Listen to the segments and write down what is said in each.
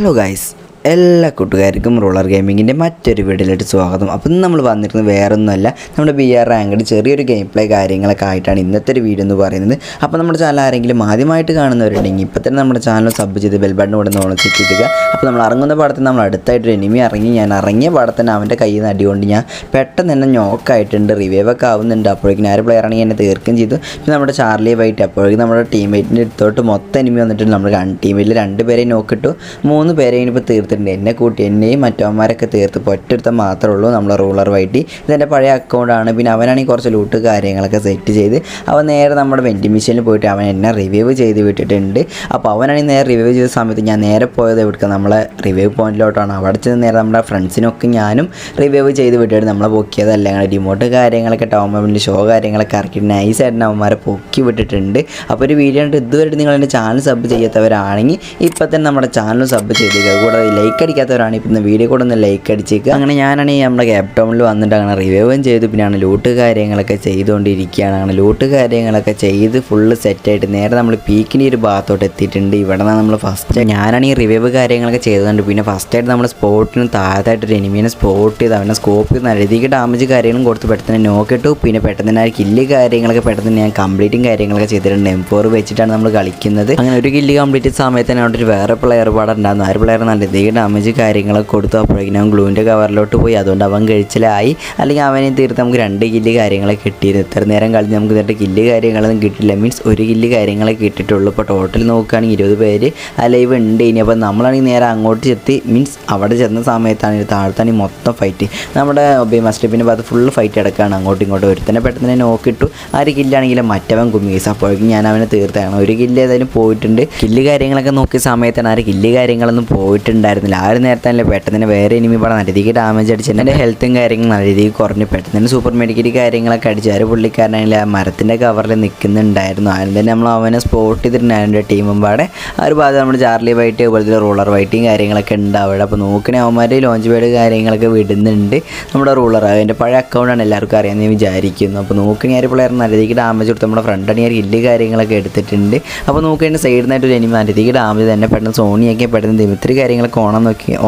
Hello guys, എല്ലാ കൂട്ടുകാർക്കും ruler ഗെയിമിങ്ങിൻ്റെ മറ്റൊരു വീഡിയോയിലേക്ക് സ്വാഗതം. അപ്പം ഇന്ന് നമ്മൾ വന്നിരുന്നത് വേറൊന്നുമല്ല, നമ്മുടെ BR റാങ്കഡ് ചെറിയൊരു ഗെയിം പ്ലേ കാര്യങ്ങളൊക്കെ ആയിട്ടാണ് ഇന്നത്തെ ഒരു വീഡിയോ എന്ന് പറയുന്നത്. അപ്പോൾ നമ്മുടെ ചാനൽ ആരെങ്കിലും ആദ്യമായിട്ട് കാണുന്നവരുണ്ടെങ്കിൽ ഇപ്പോൾ തന്നെ നമ്മുടെ ചാനൽ സബ് ചെയ്ത് ബെൽ ബട്ടൺ കൂടെ നോൺ സെറ്റ് ചെയ്തിരിക്കുക. അപ്പോൾ നമ്മൾ ഇറങ്ങുന്ന പാടത്ത് നമ്മൾ അടുത്തായിട്ടൊരു എനിമി ഞാൻ ഇറങ്ങിയ പാടത്തന്നെ അവൻ്റെ കയ്യിൽ നിന്ന് അടികൊണ്ട് ഞാൻ പെട്ടെന്ന് തന്നെ നോക്കായിട്ടുണ്ട്, റിവൈവൊക്കെ ആവുന്നുണ്ട്. അപ്പോഴേക്കും ആര് പ്ലെയർ ആണെങ്കിൽ എന്നെ തീർക്കുകയും ചെയ്തു. പിന്നെ നമ്മുടെ ചാർലി വൈറ്റ് അപ്പോഴേക്കും നമ്മുടെ ടീംമേറ്റിൻ്റെ അടുത്തോട്ട് മൊത്തം എനിമി വന്നിട്ടുണ്ട്. നമ്മൾ ടീമിൽ 2 പേരെ നോക്കിട്ടു, 3 പേരെ ഇപ്പോൾ തീർത്തിട്ടുണ്ട്. എന്നെ കൂട്ടി എന്നെയും മറ്റവന്മാരൊക്കെ തീർത്ത് ഒറ്റൊരുത്തം മാത്രമേ ഉള്ളൂ നമ്മളെ റൂളർ വൈറ്റി. ഇതെൻ്റെ പഴയ അക്കൗണ്ടാണ്. പിന്നെ അവനാണെങ്കിൽ കുറച്ച് ലൂട്ട് കാര്യങ്ങളൊക്കെ സെറ്റ് ചെയ്ത് അവൻ നേരെ നമ്മുടെ വെൻഡിങ് മെഷീനിൽ പോയിട്ട് അവൻ എന്നെ റിവൈവ് ചെയ്ത് വിട്ടിട്ടുണ്ട്. അപ്പോൾ അവനാണെങ്കിൽ നേരെ റിവൈവ് ചെയ്ത സമയത്ത് ഞാൻ നേരെ പോയത് എവിടുക്കുക നമ്മളെ റിവൈവ് പോയിന്റിലോട്ടാണ്. അവിടെ ചെന്ന് നേരെ നമ്മുടെ ഫ്രണ്ട്സിനൊക്കെ ഞാനും റിവൈവ് ചെയ്ത് വിട്ടിട്ട് നമ്മളെ പൊക്കിയതല്ല, ഞങ്ങൾ റിമോട്ട് കാര്യങ്ങളൊക്കെ ടൗൺ ഷോ കാര്യങ്ങളൊക്കെ ഇറക്കി നൈസായിട്ട് അവന്മാരെ പൊക്കി വിട്ടിട്ടുണ്ട്. അപ്പോൾ ഒരു വീഡിയോ ഉണ്ട്. ഇതുവരെ നിങ്ങൾ എൻ്റെ ചാനൽ സബ് ചെയ്യാത്തവരാണെങ്കിൽ ഇപ്പം തന്നെ നമ്മുടെ ചാനൽ സബ് ചെയ്തേക്കുക. കൂടാതെ ലൈക്ക് അടിക്കാത്തവരാണ് ഇപ്പം വീഡിയോ കൂടെ ഒന്ന് ലൈക്ക് അടിച്ചേക്കുക. അങ്ങനെ ഞാനാണെങ്കിൽ നമ്മുടെ ക്യാപ് ടൗണിൽ വന്നിട്ട് അങ്ങനെ റിവൈവും ചെയ്തു. പിന്നെയാണ് ലൂട്ട് കാര്യങ്ങളൊക്കെ ചെയ്തുകൊണ്ടിരിക്കുകയാണ്. അങ്ങനെ ലൂട്ട് കാര്യങ്ങളൊക്കെ ചെയ്ത് ഫുള്ള് സെറ്റായിട്ട് നേരെ നമ്മൾ പീക്കിൻ്റെ ഒരു ഭാഗത്തോട്ട് എത്തിയിട്ടുണ്ട്. ഇവിടെ നിന്ന് നമ്മൾ ഫസ്റ്റ് ഞാനാണെങ്കിൽ റിവൈവ് കാര്യങ്ങളൊക്കെ ചെയ്തുകൊണ്ട് പിന്നെ ഫസ്റ്റായിട്ട് നമ്മൾ സ്പോട്ടിന് താഴത്തായിട്ടൊരു എനിമീനെ സ്പോട്ട് ചെയ്ത് അവനെ സ്കോപ്പ് ചെയ്ത് നല്ലധികം ഡാമേജ് കാര്യങ്ങളും കൊടുത്ത് പെട്ടെന്ന് നോക്കിട്ടു. പിന്നെ പെട്ടെന്ന് തന്നെ കില്ല് കാര്യങ്ങളൊക്കെ പെട്ടെന്ന് ഞാൻ കംപ്ലീറ്റും കാര്യങ്ങളൊക്കെ ചെയ്തിട്ടുണ്ട്. M4 വെച്ചിട്ടാണ് നമ്മൾ കളിക്കുന്നത്. അങ്ങനെ ഒരു കില്ല് കംപ്ലീറ്റ് ചെയ്ത സമയത്ത് തന്നെ അവിടെ ഒരു വേറെ പ്ലെയർ പാടെ ഉണ്ടായിരുന്നു. ആ ഒരു പ്ലെയർ നല്ലധികം ഡാമേജ് കാര്യങ്ങളൊക്കെ കൊടുത്തു. അപ്പോഴേക്കും ഞാൻ ഗ്ലൂവിൻ്റെ കവറിലോട്ട് പോയി. അതുകൊണ്ട് അവൻ കഴിച്ചിലായി. അല്ലെങ്കിൽ അവനെ തീർത്ത് നമുക്ക് 2 കില്ല് കാര്യങ്ങളൊക്കെ കിട്ടിയിരുന്നു. ഇത്ര നേരം കളിച്ച് നമുക്ക് 2 കില്ല് കാര്യങ്ങളൊന്നും കിട്ടില്ല, മീൻസ് 1 കില്ല് കാര്യങ്ങളെ കിട്ടിയിട്ടുള്ളൂ. ഇപ്പോൾ ടോട്ടൽ നോക്കുകയാണെങ്കിൽ 20 പേര് ലൈവ് ഉണ്ട്. ഇനി അപ്പോൾ നമ്മളാണെങ്കിൽ നേരെ അങ്ങോട്ട് ചെത്തി, മീൻസ് അവിടെ ചെന്ന സമയത്താണ് താഴത്താണ് മൊത്തം ഫൈറ്റ്. നമ്മുടെ മസ്റ്റപ്പിൻ്റെ ഭാഗത്ത് ഫുള്ള് ഫൈറ്റ് കിടക്കുകയാണ്. അങ്ങോട്ടും ഇങ്ങോട്ടും ഒരുത്തന്നെ പെട്ടെന്ന് നോക്കിയിട്ടു. ആ ഒരു കില്ലാണെങ്കിലും മറ്റവൻ കുമ്മീസ്. അപ്പോഴേക്കും ഞാൻ അവനെ തീർത്താണ്. 1 കില്ല് ഏതായാലും പോയിട്ടുണ്ട്. കില്ല് കാര്യങ്ങളൊക്കെ നോക്കിയ സമയത്താണ് ആ കില്ല് കാര്യങ്ങളൊന്നും പോയിട്ടുണ്ടായിരുന്നില്ല. ആ ഒരു നേരത്തെ പെട്ടെന്ന് തന്നെ വേറെ എനിമി ഇവിടെ നല്ല രീതിക്ക് ഡാമേജ് അടിച്ചിട്ട് എൻ്റെ ഹെൽത്തും കാര്യങ്ങളും നല്ല രീതിക്ക് കുറഞ്ഞ് പെട്ടെന്ന് തന്നെ സൂപ്പർ മെഡിക്കറ്റ് കാര്യങ്ങളൊക്കെ അടിച്ച് ആ ഒരു പുള്ളിക്കാരനാണെങ്കിൽ ആ മരത്തിൻ്റെ കവറിൽ നിൽക്കുന്നുണ്ടായിരുന്നു. ആദ്യം തന്നെ നമ്മൾ അവനെ സ്പോട്ട് ചെയ്തിട്ടുണ്ടായിരുന്നു. എൻ്റെ ടീമും പാടെ ആ ഒരു ഭാഗത്ത് നമ്മുടെ ചാർലി വൈറ്റ് അതുപോലെ റൂളർ വൈറ്റും കാര്യങ്ങളൊക്കെ ഉണ്ട് അവിടെ. അപ്പോൾ നോക്കണേ അവന്മാർ ലോഞ്ച് പേഡ് കാര്യങ്ങളൊക്കെ വിടുന്നുണ്ട്. നമ്മുടെ റൂളർ അതിൻ്റെ പഴയ അക്കൗണ്ടാണ് എല്ലാവർക്കും അറിയാമെന്ന് ഞാൻ വിചാരിക്കുന്നു. അപ്പോൾ നോക്കണേ ആ ഒരു പ്ലെയർ നല്ല രീതിക്ക് ഡാമേജ് കൊടുത്ത് നമ്മുടെ ഫ്രണ്ടാണ് ആ കില്ല് കാര്യങ്ങളൊക്കെ എടുത്തിട്ടുണ്ട്. അപ്പോൾ നോക്കേണ്ട സൈഡിൽ നിന്നായിട്ട് ഒരു എനിമി നല്ല രീതിക്ക് ഡാമേജ് തന്നെ പെട്ടെന്ന് സോണിയൊക്കെ പെട്ടെന്ന് ദിമിത്രി കാര്യങ്ങളൊക്കെ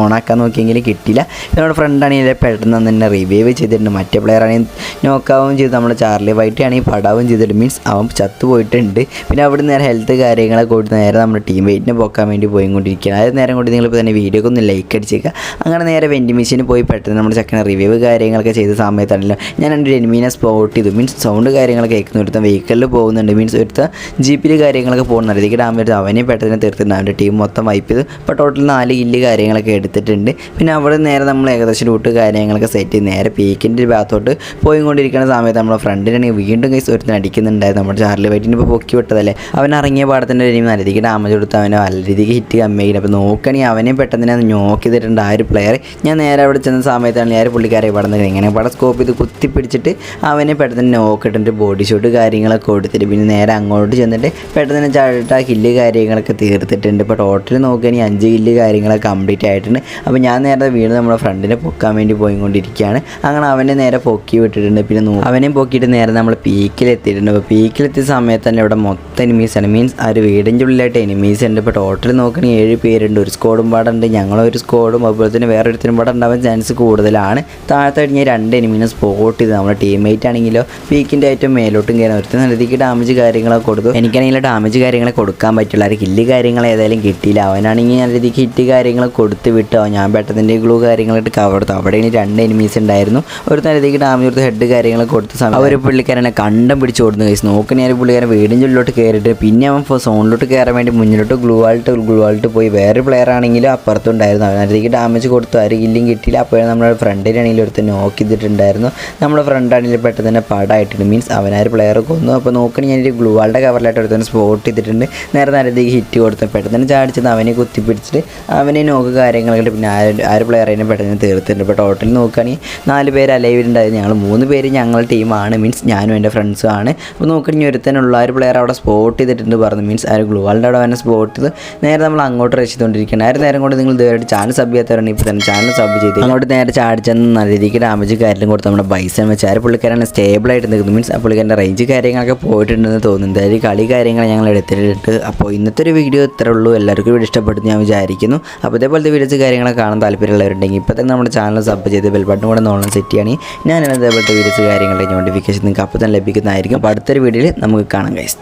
ഓണാക്കാൻ നോക്കിയെങ്കിൽ കിട്ടില്ല. നമ്മുടെ ഫ്രണ്ടാണെങ്കിൽ പെട്ടെന്ന് തന്നെ റിവൈവ് ചെയ്തിട്ടുണ്ട്. മറ്റേ പ്ലെയർ ആണെങ്കിൽ നോക്കാവുകയും ചെയ്തു. നമ്മുടെ ചാർലി വൈറ്റ് ആണെങ്കിൽ പടാവും ചെയ്തിട്ട്, മീൻസ് അവൻ ചത്തുപോയിട്ടുണ്ട്. പിന്നെ അവിടെ നേരെ ഹെൽത്ത് കാര്യങ്ങളൊക്കെ കൊടുത്ത് നേരെ നമ്മുടെ ടീം വെയിറ്റിനെ പോക്കാൻ വേണ്ടി പോയിക്കൊണ്ടിരിക്കുകയാണ്. അതായത് നേരം കൊണ്ട് നിങ്ങളിപ്പോൾ തന്നെ വീഡിയോക്ക് ഒന്ന് ലൈക്ക് അടിച്ചേക്കുക. അങ്ങനെ നേരെ വെൻഡിങ് മെഷീനിൽ പോയി പെട്ടെന്ന് നമ്മുടെ ചെക്കനെ റിവൈവ് കാര്യങ്ങളൊക്കെ ചെയ്ത സമയത്താണല്ലോ ഞാൻ എൻ്റെ എനിമീനെ സ്പോട്ട് ചെയ്തു. മീൻസ് സൗണ്ട് കാര്യങ്ങളൊക്കെ കേൾക്കുന്ന ഒരുത്ത വെഹിക്കലിൽ പോകുന്നുണ്ട്, മീൻസ് ഒരുത്ത ജീപ്പിൽ കാര്യങ്ങളൊക്കെ പോകുന്നുണ്ട്. അതിലേക്ക് ഡാമേജ് അവനെ പെട്ടെന്ന് തീർത്തിട്ടുണ്ട്. അവൻ്റെ ടീം മൊത്തം വൈപ്പ് ചെയ്തു. ഇപ്പോൾ ടോട്ടൽ 4 കില്ല് കാര്യങ്ങളൊക്കെ എടുത്തിട്ടുണ്ട്. പിന്നെ അവിടെ നേരെ നമ്മൾ ഏകദേശം ലൂട്ട് കാര്യങ്ങളൊക്കെ സെറ്റ് ചെയ്ത് നേരെ പീക്കിൻ്റെ ഭാഗത്തോട്ട് പോയിക്കൊണ്ടിരിക്കുന്ന സമയത്ത് നമ്മുടെ ഫ്രണ്ടിനാണെങ്കിൽ വീണ്ടും കേസ് ഒരുത്തിന് അടിക്കുന്നുണ്ടായിരുന്നു. നമ്മുടെ ചാർലി വൈറ്റിന് ഇപ്പോൾ പൊക്കി വിട്ടതല്ലേ, അവൻ ഇറങ്ങിയ പാടത്തിൻ്റെ ഒരു നല്ല രീതിക്ക് ഡാമേജ് കൊടുത്ത് അവനെ നല്ല രീതിക്ക് ഹിറ്റ് കമ്മിയായി. അപ്പോൾ നോക്കുകയാണെങ്കിൽ അവനെ പെട്ടെന്ന് തന്നെ നോക്ക് ചെയ്തിട്ടുണ്ട് ആ ഒരു പ്ലെയർ. ഞാൻ നേരെ അവിടെ ചെന്ന സമയത്താണ് ആ ഒരു പുള്ളിക്കാരെ പടന്നത് ഇങ്ങനെ പടം സ്കോപ്പ് ചെയ്ത് കുത്തിപ്പിടിച്ചിട്ട് അവനെ പെട്ടെന്ന് നോക്കിയിട്ടുണ്ട്. ബോഡി ഷോട്ട് കാര്യങ്ങളൊക്കെ കൊടുത്തിട്ട് പിന്നെ നേരെ അങ്ങോട്ട് ചെന്നിട്ട് പെട്ടെന്ന് തന്നെ ചാടിയിട്ട് ആ കില്ല് കാര്യങ്ങളൊക്കെ തീർത്തിട്ടുണ്ട്. ഇപ്പോൾ ടോട്ടൽ നോക്കുകയാണെങ്കിൽ 5 കില്ല് കാര്യങ്ങളൊക്കെ കംപ്ലീറ്റ് ആയിട്ടുണ്ട്. അപ്പോൾ ഞാൻ നേരെ വീണ്ടും നമ്മുടെ ഫ്രണ്ടിനെ പൊക്കാൻ വേണ്ടി പോയിക്കൊണ്ടിരിക്കുകയാണ്. അങ്ങനെ അവനെ നേരെ പൊക്കി വിട്ടിട്ടുണ്ട്. പിന്നെ അവനെയും പൊക്കിയിട്ട് നേരെ നമ്മൾ പീക്കിലെത്തിയിട്ടുണ്ട്. അപ്പോൾ പീക്കിലെത്തിയ സമയത്ത് തന്നെ ഇവിടെ മൊത്തം എനിമീസാണ്, മീൻസ് ആ ഒരു വീടിൻ്റെ ഉള്ളിലായിട്ട് എനിമീസ് ഉണ്ട്. ഇപ്പോൾ ടോട്ടൽ നോക്കുകയാണെങ്കിൽ 7 പേരുണ്ട്. ഒരു സ്ക്വാഡും പാടുണ്ട്, ഞങ്ങളൊരു സ്ക്വാഡും അതുപോലെ തന്നെ വേറൊരുത്തിനും പാടെ ഉണ്ടാവാൻ ചാൻസ് കൂടുതലാണ്. താഴത്തായിട്ട് ഞാൻ 2 എനിമീനെ സ്പോട്ട് ചെയ്ത് നമ്മുടെ ടീംമേറ്റ് ആണെങ്കിലോ പീക്കിൻ്റെ ഏറ്റവും മേലോട്ടും കയറാൻ ഒരുത്തിന് നല്ല രീതിക്ക് ഡാമേജ് കാര്യങ്ങളൊക്കെ കൊടുത്തു. എനിക്കാണെങ്കിൽ ഡാമേജ് കാര്യങ്ങളെ കൊടുക്കാൻ പറ്റില്ല. ആ കില്ല് കാര്യങ്ങൾ ഏതായാലും കിട്ടിയില്ല. അവനാണെങ്കിൽ നല്ല രീതിക്ക് ഹിറ്റ് കാര്യങ്ങൾ കൊടുത്ത് വിട്ടോ. ഞാൻ പെട്ടെന്ന് ഗ്ലൂ കാര്യങ്ങളായിട്ട് കവർ എടുത്തു. അവിടെ 2 എനിമീസ് ഉണ്ടായിരുന്നു. ഒരു തരത്തേക്ക് ഡാമേജ് കൊടുത്ത് ഹെഡ് കാര്യങ്ങളൊക്കെ കൊടുത്ത സമയം അവർ പുള്ളിക്കാരനെ കണ്ടം പിടിച്ച് ഓടുന്നു. കേസ് നോക്കണേ പുള്ളിക്കാരൻ വീടിൻ്റെ ഉള്ളിലോട്ട് കയറിയിട്ട് പിന്നെ അവൻ സോണിലോട്ട് കയറാൻ വേണ്ടി മുന്നിലോട്ട് ഗ്ലൂ ആൾട്ട് പോയി. വേറെ പ്ലെയർ ആണെങ്കിലും അപ്പുറത്തുണ്ടായിരുന്നു. അവനത്തേക്ക് ഡാമേജ് കൊടുത്തു. ആരും കില്ലും കിട്ടിയില്ല. അപ്പോഴും നമ്മുടെ ഫ്രണ്ടിനാണെങ്കിലും ഒരുത്ത് നോക്ക് ചെയ്തിട്ടുണ്ടായിരുന്നു. നമ്മുടെ ഫ്രണ്ടാണെങ്കിൽ പെട്ടെന്ന് തന്നെ പടായിട്ടുണ്ട്, മീൻസ് അവനാര് പ്ലെയർ കൊന്നു. അപ്പോൾ നോക്കണേ ഞാനൊരു ഗ്ലൂ ആളുടെ കവറിലായിട്ട് ഒരുത്തന്നെ സ്പോട്ട് ചെയ്തിട്ടുണ്ട്. നേരെ നല്ലതേക്ക് ഹിറ്റ് കൊടുത്തു. പെട്ടെന്ന് തന്നെ ചാടിച്ചത് അവനെ കുത്തിപ്പിടിച്ചിട്ട് അവനെ നോക്ക് കാര്യങ്ങളൊക്കെ പിന്നെ ആ ഒരു പ്ലെയറിനെ പെട്ടെന്ന് തീർത്തിട്ടുണ്ട്. ഇപ്പോൾ ടോട്ടൽ നോക്കുകയാണെങ്കിൽ 4 പേര് അലൈവിലുണ്ടായിരുന്നു. ഞങ്ങൾ 3 പേര് ഞങ്ങളുടെ ടീമാണ്, മീൻസ് ഞാനും എൻ്റെ ഫ്രണ്ട്സും ആണ്. അപ്പോൾ നോക്കുകയാണെങ്കിൽ ഒരുത്തനുള്ള ആ ഒരു പ്ലെയർ അവിടെ സ്പോട്ട് ചെയ്തിട്ടുണ്ട് പറഞ്ഞു, മീൻസ് ആ ഒരു ഗ്ലൂ ആളുടെ അവിടെ അവനെ സ്പോട്ട് ചെയ്ത് നേരെ നമ്മൾ അങ്ങോട്ട് റഷ് ചെയ്തുകൊണ്ടിരിക്കുകയാണ്. ആ ഒരു നേരം കൊണ്ട് നിങ്ങൾ ഇതുവരെ ചാനൽ സബ് ചെയ്യാത്തവരാണ് ഇപ്പോൾ തന്നെ ചാനൽ സബ് ചെയ്ത് അങ്ങോട്ട് നേരെ ചാടിച്ചെന്ന് നല്ല രീതിക്ക് ഡാമേജ് കാര്യം കൊടുത്ത് നമ്മുടെ ബൈസൺ വെച്ച് ആ ഒരു പുള്ളിക്കാരാണ് സ്റ്റേബിളായിട്ട് നിൽക്കുന്നത്, മീൻസ് ആ പുള്ളിക്കാരൻ്റെ റേഞ്ച് കാര്യങ്ങളൊക്കെ പോയിട്ടുണ്ടെന്ന് തോന്നുന്നു. എന്തായാലും കളി കാര്യങ്ങൾ ഞങ്ങൾ എടുത്തിട്ടുണ്ട്. അപ്പോൾ ഇന്നത്തെ ഒരു വീഡിയോ ഇത്രേ ഉള്ളൂ. എല്ലാവർക്കും വീഡിയോ ഇഷ്ടപ്പെടുന്നു ഞാൻ വിചാരിക്കുന്നു. അപ്പോൾ ഇതേപോലത്തെ വീഡിയോസ് കാര്യങ്ങളൊക്കെ കാണാൻ താല്പര്യമുള്ളവരുണ്ടെങ്കിൽ ഇപ്പോൾ തന്നെ നമ്മുടെ ചാനൽ സബ് ചെയ്ത് ബെൽ ബട്ടൺ കൂടെ ഓൺ സെറ്റ് ചെയ്യുകയാണെങ്കിൽ ഞാൻ ഇതേപോലത്തെ വീഡിയോസ് കാര്യങ്ങളുടെ നോട്ടിഫിക്കേഷൻ നിങ്ങൾക്ക് അപ്പോൾ തന്നെ ലഭിക്കുന്നതായിരിക്കും. അപ്പോൾ അടുത്തൊരു വീഡിയോയിൽ നമുക്ക് കാണാം ഗൈസ്.